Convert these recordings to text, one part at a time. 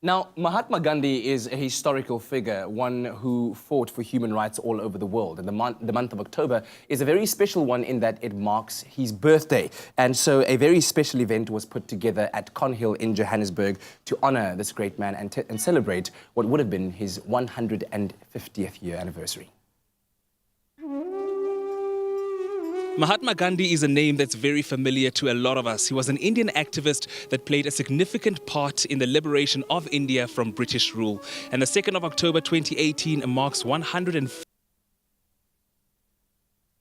Now, Mahatma Gandhi is a historical figure, one who fought for human rights all over the world. And the month of October is a very special one in that it marks his birthday. And so a very special event was put together at Conhill in Johannesburg to honor this great man and celebrate what would have been his 150th year anniversary. Mahatma Gandhi is a name that's very familiar to a lot of us. He was an Indian activist that played a significant part in the liberation of India from British rule. And the 2nd of October 2018 marks 150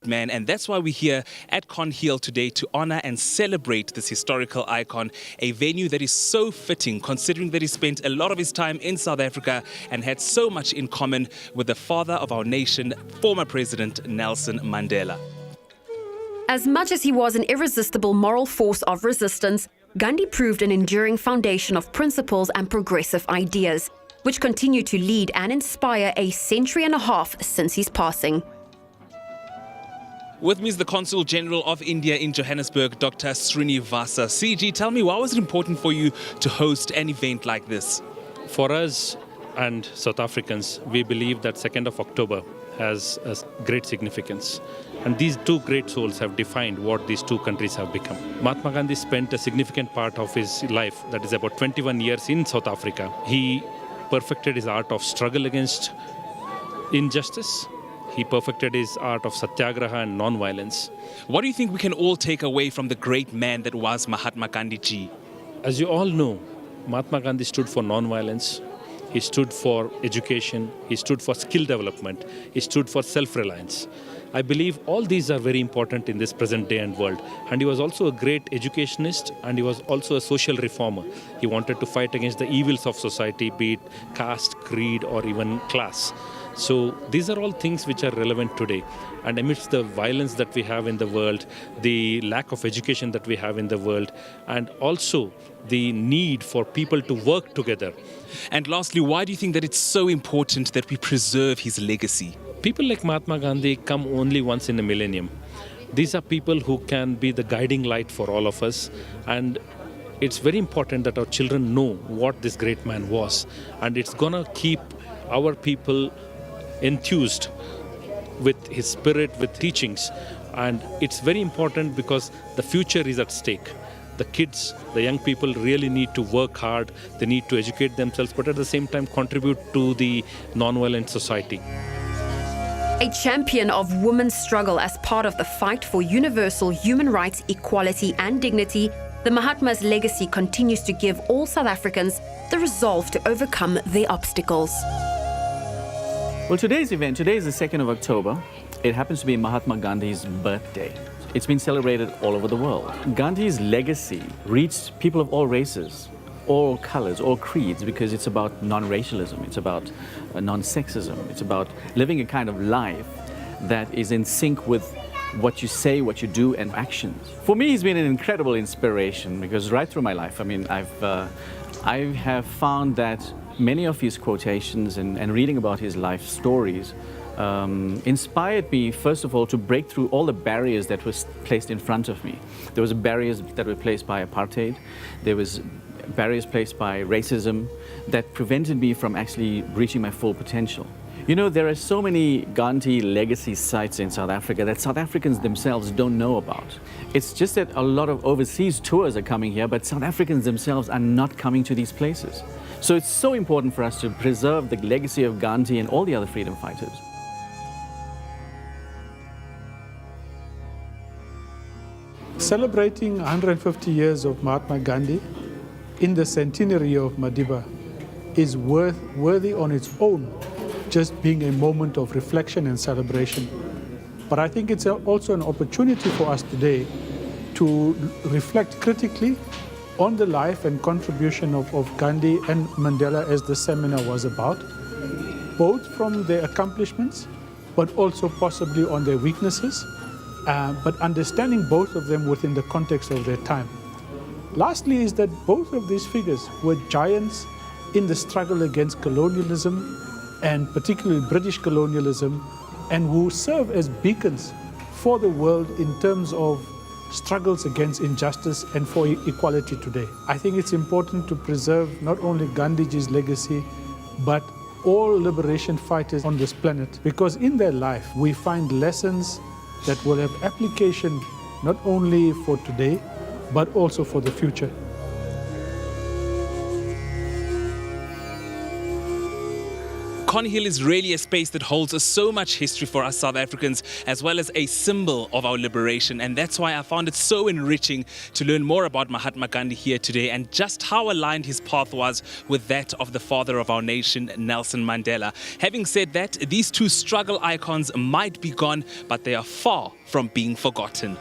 man, and that's why we're here at Conhill today to honor and celebrate this historical icon, a venue that is so fitting considering that he spent a lot of his time in South Africa and had so much in common with the father of our nation, former President Nelson Mandela. As much as he was an irresistible moral force of resistance, Gandhi proved an enduring foundation of principles and progressive ideas, which continue to lead and inspire a century and a half since his passing. With me is the Consul General of India in Johannesburg, Dr. Srinivasa. CG, tell me, why was it important for you to host an event like this? For us and South Africans, we believe that 2nd of October has a great significance. And these two great souls have defined what these two countries have become. Mahatma Gandhi spent a significant part of his life, that is about 21 years in South Africa. He perfected his art of struggle against injustice. He perfected his art of satyagraha and non-violence. What do you think we can all take away from the great man that was Mahatma Gandhi ji? As you all know, Mahatma Gandhi stood for non-violence. He stood for education. He stood for skill development. He stood for self-reliance. I believe all these are very important in this present day and world. And he was also a great educationist, and he was also a social reformer. He wanted to fight against the evils of society, be it caste, creed, or even class. So these are all things which are relevant today. And amidst the violence that we have in the world, the lack of education that we have in the world, and also the need for people to work together. And lastly, why do you think that it's so important that we preserve his legacy? People like Mahatma Gandhi come only once in a millennium. These are people who can be the guiding light for all of us. And it's very important that our children know what this great man was. And it's going to keep our people enthused with his spirit, with teachings. And it's very important because the future is at stake. The kids, the young people really need to work hard. They need to educate themselves, but at the same time contribute to the non-violent society. A champion of women's struggle as part of the fight for universal human rights, equality and dignity, the Mahatma's legacy continues to give all South Africans the resolve to overcome their obstacles. Well, today's event, today is the 2nd of October. It happens to be Mahatma Gandhi's birthday. It's been celebrated all over the world. Gandhi's legacy reached people of all races, all colors, all creeds, because it's about non-racialism, it's about non-sexism, it's about living a kind of life that is in sync with what you say, what you do, and actions. For me, he's been an incredible inspiration because right through my life, I mean, I have found that many of his quotations and reading about his life stories inspired me, first of all, to break through all the barriers that were placed in front of me. There was barriers that were placed by apartheid. There was barriers placed by racism that prevented me from actually reaching my full potential. You know, there are so many Gandhi legacy sites in South Africa that South Africans themselves don't know about. It's just that a lot of overseas tours are coming here, but South Africans themselves are not coming to these places. So it's so important for us to preserve the legacy of Gandhi and all the other freedom fighters. Celebrating 150 years of Mahatma Gandhi in the centenary of Madiba is worthy on its own, just being a moment of reflection and celebration. But I think it's also an opportunity for us today to reflect critically on the life and contribution of Gandhi and Mandela, as the seminar was about, both from their accomplishments, but also possibly on their weaknesses, but understanding both of them within the context of their time. Lastly is that both of these figures were giants in the struggle against colonialism, and particularly British colonialism, and who serve as beacons for the world in terms of struggles against injustice and for equality today. I think it's important to preserve not only Gandhiji's legacy, but all liberation fighters on this planet, because in their life we find lessons that will have application not only for today, but also for the future. Cornhill is really a space that holds so much history for us South Africans, as well as a symbol of our liberation. And that's why I found it so enriching to learn more about Mahatma Gandhi here today and just how aligned his path was with that of the father of our nation, Nelson Mandela. Having said that, these two struggle icons might be gone, but they are far from being forgotten.